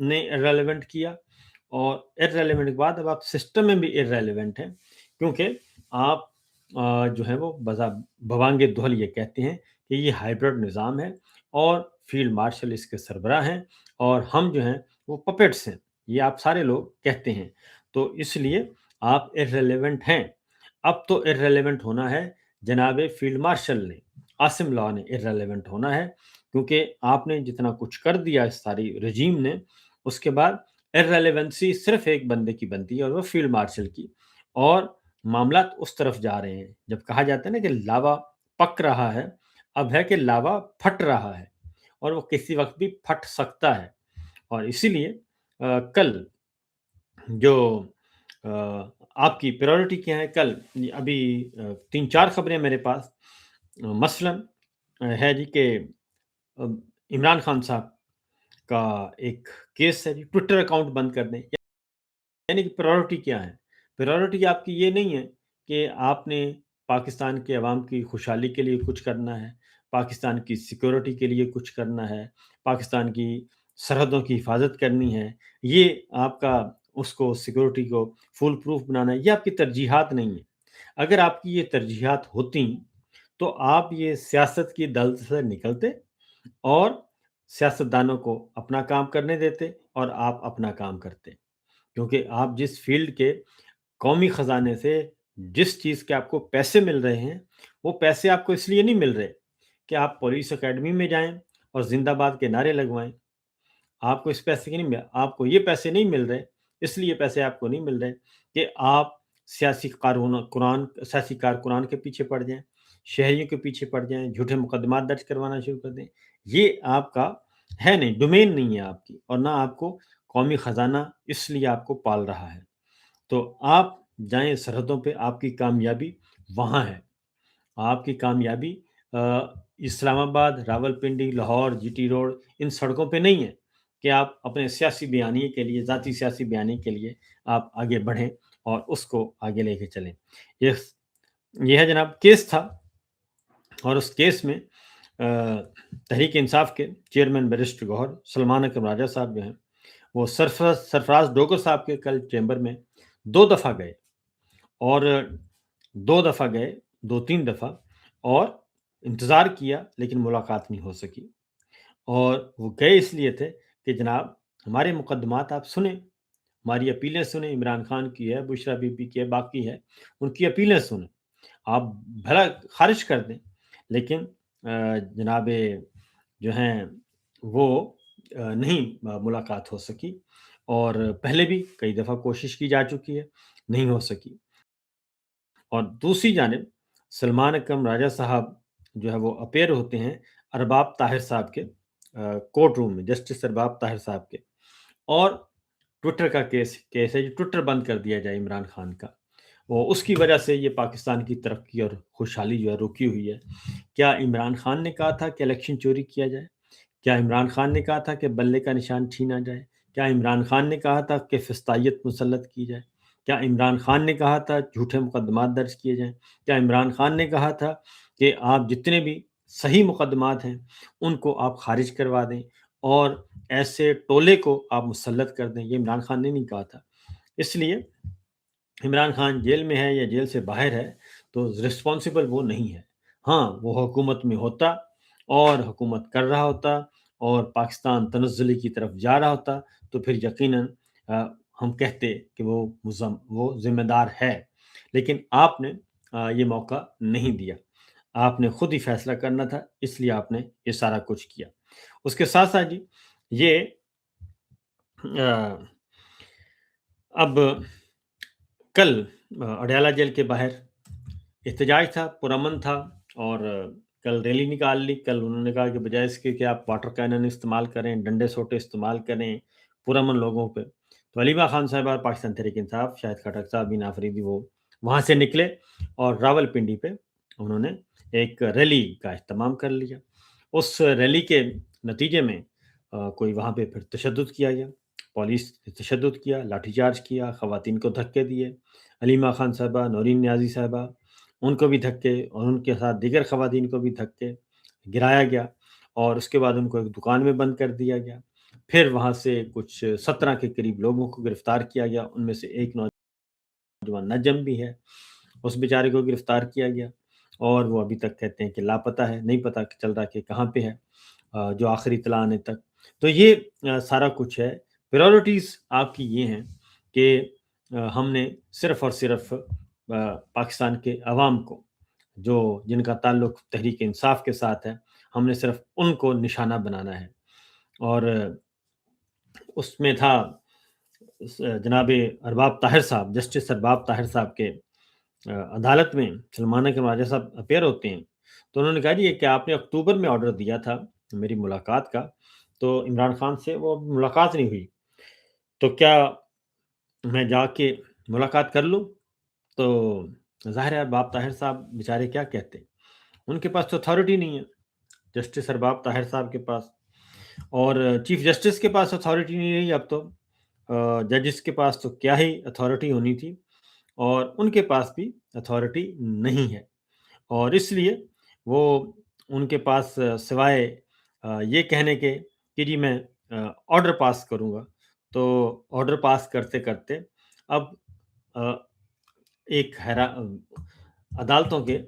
نے irrelevant کیا, اور irrelevant کے بعد اب آپ سسٹم میں بھی irrelevant ہیں, کیونکہ آپ جو ہے وہ بوانگ دہل یہ کہتے ہیں کہ یہ ہائیبرڈ نظام ہے اور فیلڈ مارشل اس کے سربراہ ہیں, اور ہم جو ہیں وہ پپیٹس ہیں, یہ آپ سارے لوگ کہتے ہیں. تو اس لیے آپ irrelevant ہیں. اب تو irrelevant ہونا ہے جناب فیلڈ مارشل نے, عاصم لاء نے irrelevant ہونا ہے, کیونکہ آپ نے جتنا کچھ کر دیا اس ساری رجیم نے, اس کے بعد irrelevancy صرف ایک بندے کی بنتی ہے اور وہ فیلڈ مارشل کی, اور معاملات اس طرف جا رہے ہیں. جب کہا جاتا ہے نا کہ لاوا پک رہا ہے, اب ہے کہ لاوا پھٹ رہا ہے, اور وہ کسی وقت بھی پھٹ سکتا ہے. اور اسی لیے کل جو آپ کی پریورٹی کیا ہے, کل ابھی 3-4 خبریں میرے پاس, مثلا ہے جی کہ عمران خان صاحب کا ایک کیس ہے جی, ٹویٹر اکاؤنٹ بند کر دیں. یعنی کہ پریورٹی کیا ہے؟ پریورٹی آپ کی یہ نہیں ہے کہ آپ نے پاکستان کے عوام کی خوشحالی کے لیے کچھ کرنا ہے, پاکستان کی سیکورٹی کے لیے کچھ کرنا ہے, پاکستان کی سرحدوں کی حفاظت کرنی ہے, یہ آپ کا اس کو سیکورٹی کو فول پروف بنانا ہے, یہ آپ کی ترجیحات نہیں ہیں. اگر آپ کی یہ ترجیحات ہوتی تو آپ یہ سیاست کی دلدل سے نکلتے اور سیاستدانوں کو اپنا کام کرنے دیتے اور آپ اپنا کام کرتے, کیونکہ آپ جس فیلڈ کے قومی خزانے سے جس چیز کے آپ کو پیسے مل رہے ہیں, وہ پیسے آپ کو اس لیے نہیں مل رہے کہ آپ پولیس اکیڈمی میں جائیں اور زندہ باد کے نعرے لگوائیں. آپ کو اس پیسے کے نہیں مل, آپ کو یہ پیسے نہیں مل رہے, اس لیے پیسے آپ کو نہیں مل رہے کہ آپ سیاسی کارکنان کے پیچھے پڑ جائیں, شہریوں کے پیچھے پڑ جائیں, جھوٹے مقدمات درج کروانا شروع کر دیں. یہ آپ کا ہے نہیں, ڈومین نہیں ہے آپ کی, اور نہ آپ کو قومی خزانہ اس لیے آپ کو پال رہا ہے. تو آپ جائیں سرحدوں پہ, آپ کی کامیابی وہاں ہے. آپ کی کامیابی Islamabad, Rawalpindi, Lahore, G T road, ان سڑکوں پہ نہیں ہے کہ آپ اپنے سیاسی بیانیے کے لیے, ذاتی سیاسی بیانیے کے لیے آپ آگے بڑھیں اور اس کو آگے لے کے چلیں. یہ ہے جناب کیس تھا, اور اس کیس میں تحریک انصاف کے چیئرمین بیرسٹر گوہر سلمان اکرم راجہ صاحب جو ہیں, وہ سرفراز ڈوگر صاحب کے کل چیمبر میں 2 دفعہ گئے, اور 2 دفعہ گئے, 2-3 دفعہ, اور انتظار کیا, لیکن ملاقات نہیں ہو سکی. اور وہ گئے اس لیے تھے کہ جناب ہمارے مقدمات آپ سنیں, ہماری اپیلیں سنیں, عمران خان کی ہے, بشرا بی بی کی ہے, باقی ہے, ان کی اپیلیں سنیں. آپ بھلا خارج کر دیں, لیکن جناب جو ہیں وہ نہیں ملاقات ہو سکی, اور پہلے بھی کئی دفعہ کوشش کی جا چکی ہے, نہیں ہو سکی. اور دوسری جانب سلمان اکرم راجہ صاحب جو ہے وہ اپیئر ہوتے ہیں ارباب طاہر صاحب کے کورٹ روم میں, جسٹس ارباب طاہر صاحب کے, اور ٹویٹر کا کیس ہے, ٹویٹر بند کر دیا جائے عمران خان کا, وہ اس کی وجہ سے یہ پاکستان کی ترقی اور خوشحالی جو ہے رکی ہوئی ہے. کیا عمران خان نے کہا تھا کہ الیکشن چوری کیا جائے؟ کیا عمران خان نے کہا تھا کہ بلے کا نشان چھینا جائے؟ کیا عمران خان نے کہا تھا کہ فسطائیت مسلط کی جائے؟ کیا عمران خان نے کہا تھا جھوٹے مقدمات درج کیے جائیں؟ کیا عمران خان نے کہا تھا کہ آپ جتنے بھی صحیح مقدمات ہیں ان کو آپ خارج کروا دیں اور ایسے ٹولے کو آپ مسلط کر دیں؟ یہ عمران خان نے نہیں کہا تھا. اس لیے عمران خان جیل میں ہے یا جیل سے باہر ہے تو رسپانسبل وہ نہیں ہے. ہاں, وہ حکومت میں ہوتا اور حکومت کر رہا ہوتا اور پاکستان تنزلی کی طرف جا رہا ہوتا تو پھر یقیناً ہم کہتے کہ وہ ذمہ دار ہے. لیکن آپ نے یہ موقع نہیں دیا, آپ نے خود ہی فیصلہ کرنا تھا, اس لیے آپ نے یہ سارا کچھ کیا. اس کے ساتھ ساتھ جی یہ اب کل اڈیالہ جیل کے باہر احتجاج تھا, پرامن تھا, اور کل ریلی نکال لی. کل انہوں نے کہا کہ بجائے اس کے کہ آپ واٹر کینن استعمال کریں, ڈنڈے سوٹے استعمال کریں پرامن لوگوں پہ, تو علیمہ خان صاحب اور پاکستان تحریک انصاف, شاہد خٹک صاحب, بین آفریدی, وہ وہاں سے نکلے اور راول پنڈی پہ انہوں نے ایک ریلی کا اہتمام کر لیا. اس ریلی کے نتیجے میں کوئی وہاں پہ پھر تشدد کیا گیا, پولیس نے تشدد کیا, لاٹھی چارج کیا, خواتین کو دھکے دیے, علیمہ خان صاحبہ, نورین نیازی صاحبہ, ان کو بھی دھکے, اور ان کے ساتھ دیگر خواتین کو بھی دھکے گرایا گیا, اور اس کے بعد ان کو ایک دکان میں بند کر دیا گیا. پھر وہاں سے کچھ 17 کے قریب لوگوں کو گرفتار کیا گیا، ان میں سے ایک نوجوان نجم بھی ہے، اس بیچارے کو گرفتار کیا گیا اور وہ ابھی تک کہتے ہیں کہ لاپتہ ہے، نہیں پتہ چل رہا کہ کہاں پہ ہے، جو آخری اطلاع آنے تک۔ تو یہ سارا کچھ ہے۔ پریورٹیز آپ کی یہ ہیں کہ ہم نے صرف اور صرف پاکستان کے عوام کو، جن کا تعلق تحریک انصاف کے ساتھ ہے، ہم نے صرف ان کو نشانہ بنانا ہے۔ اور اس میں تھا جناب ارباب طاہر صاحب، جسٹس ارباب طاہر صاحب کے عدالت میں سلمانہ کے راجہ صاحب اپیئر ہوتے ہیں، تو انہوں نے کہا جی کہ آپ نے اکتوبر میں آرڈر دیا تھا میری ملاقات کا، تو عمران خان سے وہ ملاقات نہیں ہوئی، تو کیا میں جا کے ملاقات کر لوں؟ تو ظاہر ہے ارباب طاہر صاحب بیچارے کیا کہتے، ان کے پاس تو اتھارٹی نہیں ہے، جسٹس ارباب طاہر صاحب کے پاس، اور چیف جسٹس کے پاس اتھارٹی نہیں رہی، اب تو ججز کے پاس تو کیا ہی اتھارٹی ہونی تھی، اور ان کے پاس بھی اتھارٹی نہیں ہے، اور اس لیے وہ ان کے پاس سوائے یہ کہنے کے کہ جی میں آرڈر پاس کروں گا، تو آرڈر پاس کرتے کرتے اب ایک عدالتوں کے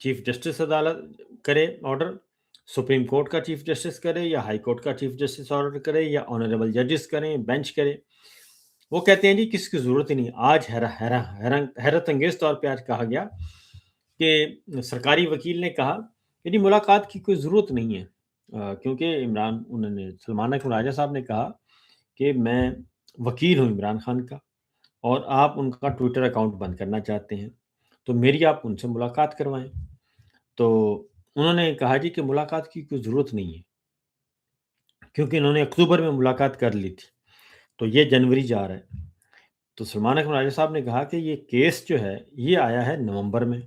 چیف جسٹس عدالت کرے آرڈر، سپریم کورٹ کا چیف جسٹس کرے یا ہائی کورٹ کا چیف جسٹس آرڈر کرے یا آنریبل ججز کریں، بینچ کرے، وہ کہتے ہیں جی کس کی ضرورت ہی نہیں۔ آج حیرت انگیز طور پہ آج کہا گیا کہ سرکاری وکیل نے کہا کہ جی ملاقات کی کوئی ضرورت نہیں ہے، کیونکہ انہوں نے سلمانہ کے راجہ صاحب نے کہا کہ میں وکیل ہوں عمران خان کا، اور آپ ان کا ٹویٹر اکاؤنٹ بند کرنا چاہتے ہیں، تو میری آپ ان سے ملاقات کروائیں۔ تو انہوں نے کہا جی کہ ملاقات کی کوئی ضرورت نہیں ہے، کیونکہ انہوں نے اکتوبر میں ملاقات کر لی تھی، تو یہ جنوری جا رہا ہے۔ تو سلمانہ کے راجہ صاحب نے کہا کہ یہ کیس جو ہے یہ آیا ہے نومبر میں،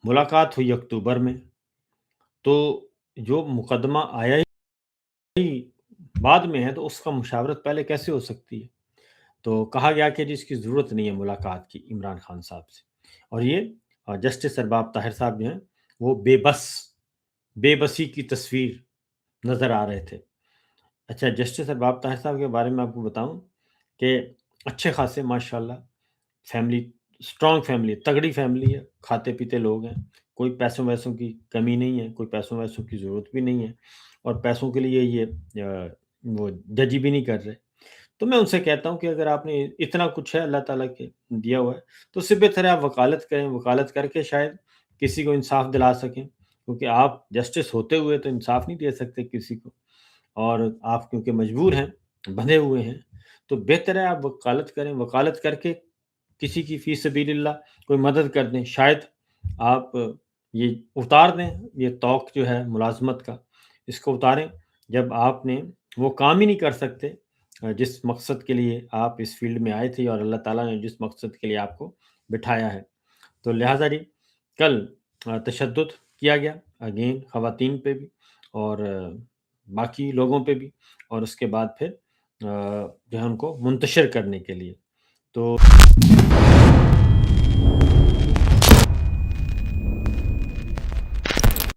ملاقات ہوئی اکتوبر میں، تو جو مقدمہ آیا ہی بعد میں ہے تو اس کا مشاورت پہلے کیسے ہو سکتی ہے؟ تو کہا گیا کہ جس کی ضرورت نہیں ہے ملاقات کی عمران خان صاحب سے، اور یہ جسٹس ارباب طاہر صاحب جو ہیں وہ بے بسی کی تصویر نظر آ رہے تھے۔ اچھا، جسٹس ارباب طاہر صاحب کے بارے میں آپ کو بتاؤں کہ اچھے خاصے ماشاءاللہ فیملی، اسٹرانگ فیملی، تگڑی فیملی ہے، کھاتے پیتے لوگ ہیں، کوئی پیسوں ویسوں کی کمی نہیں ہے، کوئی پیسوں ویسوں کی ضرورت بھی نہیں ہے، اور پیسوں کے لیے یہ وہ ججی بھی نہیں کر رہے۔ تو میں ان سے کہتا ہوں کہ اگر آپ نے اتنا کچھ ہے اللہ تعالیٰ کے دیا ہوا ہے تو اس سے بہتر ہے آپ وکالت کریں، وکالت کر کے شاید کسی کو انصاف دلا سکیں، کیونکہ آپ جسٹس ہوتے ہوئے تو انصاف نہیں دے سکتے کسی کو، اور آپ کیونکہ مجبور ہیں، بندھے ہوئے ہیں، تو بہتر ہے آپ وکالت کریں، وکالت کر کے کسی کی فی سبیل اللہ کوئی مدد کر دیں، شاید آپ یہ اتار دیں، یہ توق جو ہے ملازمت کا، اس کو اتاریں، جب آپ نے وہ کام ہی نہیں کر سکتے جس مقصد کے لیے آپ اس فیلڈ میں آئے تھے، اور اللہ تعالیٰ نے جس مقصد کے لیے آپ کو بٹھایا ہے۔ تو لہٰذا جی کل تشدد کیا گیا اگین خواتین پہ بھی اور باقی لوگوں پہ بھی، اور اس کے بعد پھر جو ہے ان کو منتشر کرنے کے لیے، تو